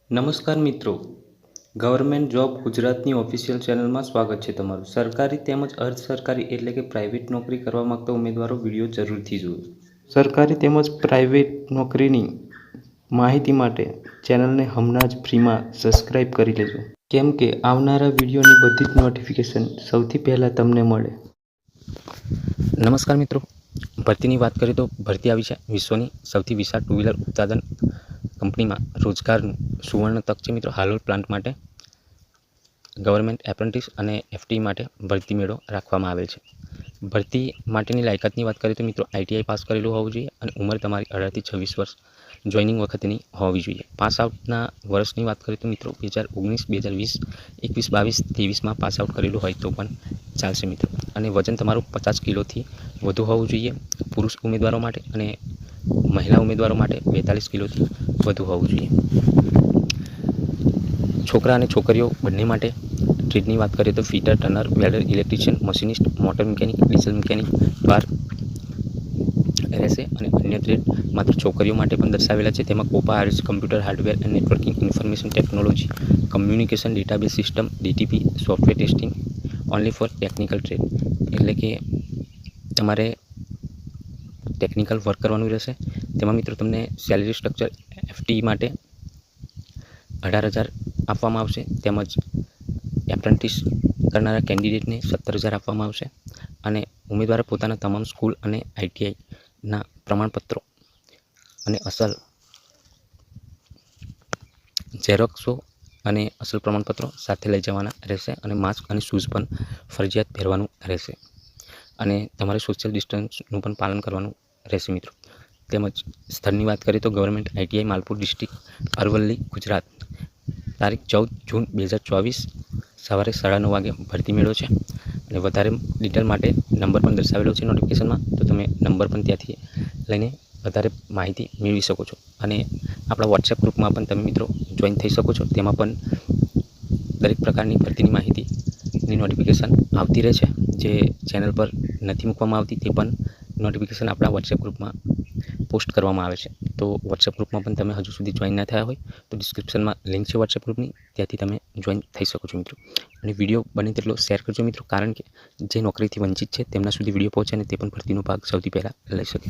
નમસ્કાર મિત્રો, government job ગુજરાતની ઓફિશિયલ ચેનલમાં સ્વાગત છે તમારું। સરકારી તેમજ અર્ધ સરકારી એટલે કે પ્રાઇવેટ નોકરી કરવા માંગતા ઉમેદવારો વિડીયો જરૂરથી જુઓ। સરકારી તેમજ પ્રાઇવેટ નોકરીની માહિતી માટે ચેનલને હમણાં જ ફ્રીમાં સબસ્ક્રાઇબ કરી લેજો, કેમ કે આવનારા વિડીયોની બધી જ નોટિફિકેશન સૌથી પહેલાં તમને મળે। નમસ્કાર મિત્રો, ભરતીની વાત કરીએ તો ભરતી આવી છે વિશ્વની સૌથી વિશાળ ટુ વ્હીલર ઉત્પાદન કંપનીમાં રોજગારનું સુવર્ણ તક છે મિત્રો। હાલોલ પ્લાન્ટ માટે ગવર્મેન્ટ એપ્રેન્ટિસ અને એફટી માટે ભરતી મેળો રાખવામાં આવેલ છે। ભરતી માટેની લાયકાતની વાત કરીએ તો મિત્રો આઈટીઆઈ પાસ કરેલું હોવું જોઈએ અને ઉંમર તમારી 18 થી 26 વર્ષ જોઈનિંગ વખતની હોવી જોઈએ। પાસ આઉટના વર્ષની વાત કરીએ તો મિત્રો 2019, 2020, 21, 22, 23માં પાસ આઉટ કરેલું હોય તો પણ ચાલશે મિત્રો। અને વજન તમારું 50 કિલોથી વધુ હોવું જોઈએ પુરુષ ઉમેદવારો માટે, અને મહિલા ઉમેદવારો માટે 42 કિલોથી વધુ હોવું જોઈએ। છોકરા અને છોકરીઓ બંને માટે ટ્રેડની વાત કરીએ તો fitter, Turner, welder, electrician, machinist, motor mechanic, diesel mechanic દ્વાર રહેશે। અને અન્ય ટ્રેડ માત્ર છોકરીઓ માટે પણ દર્શાવેલા છે, તેમાં COPA, arts, computer, hardware and networking, information technology, communication, database system, DTP, software testing, only for technical trade, એટલે કે તમારે ટેકનિકલ વર્ક કરવાનું રહેશે। તેમાં મિત્રો તમને સેલરી સ્ટ્રક્ચર એફટી માટે 18,000 આપવામાં આવશે, તેમજ એપ્રેન્ટિસ કરનારા કેન્ડિડેટને 17,000 આપવામાં આવશે। અને ઉમેદવારો પોતાના તમામ સ્કૂલ અને આઈટીઆઈના પ્રમાણપત્રો અને અસલ ઝેરોક્સો અને અસલ પ્રમાણપત્રો સાથે લઈ જવાના રહેશે। અને માસ્ક અને શૂઝ પણ ફરજિયાત પહેરવાનું રહેશે। અને તમારે સોશિયલ ડિસ્ટન્સનું પણ પાલન કરવાનું રહેશે મિત્રો। તેમજ સ્થળની વાત કરીએ તો government ITI Malpur district, Aravalli, Gujarat. તારીખ 14 જૂન 2024 સવારે 9:30 વાગે ભરતી મેળો છે। અને વધારે ડિટેલ માટે નંબર પણ દર્શાવેલો છે નોટિફિકેશનમાં, તો તમે નંબર પણ ત્યાંથી લઈને વધારે માહિતી મેળવી શકો છો। અને આપણા વોટ્સએપ ગ્રુપમાં પણ તમે મિત્રો જોઈન થઈ શકો છો, તેમાં પણ દરેક પ્રકારની ભરતીની માહિતીની નોટિફિકેશન આવતી રહે છે। જે ચેનલ પર નથી મૂકવામાં આવતી તે પણ નોટિફિકેશન આપણા વોટ્સએપ ગ્રુપમાં પોસ્ટ કરવામાં આવે છે। તો વોટ્સએપ ગ્રુપમાં પણ તમે હજુ સુધી જોઈન ના થયા હોય તો ડિસ્ક્રિપ્શનમાં લિંક છે વોટ્સએપ ગ્રુપની, ત્યાંથી તમે જોઈન થઈ શકો છો મિત્રો। અને વિડીયો બને તેટલો શેર કરજો મિત્રો, કારણ કે જે નોકરીથી વંચિત છે તેમના સુધી વિડીયો પહોંચે અને તે પણ ભરતીનો ભાગ સૌથી પહેલાં લઈ શકે।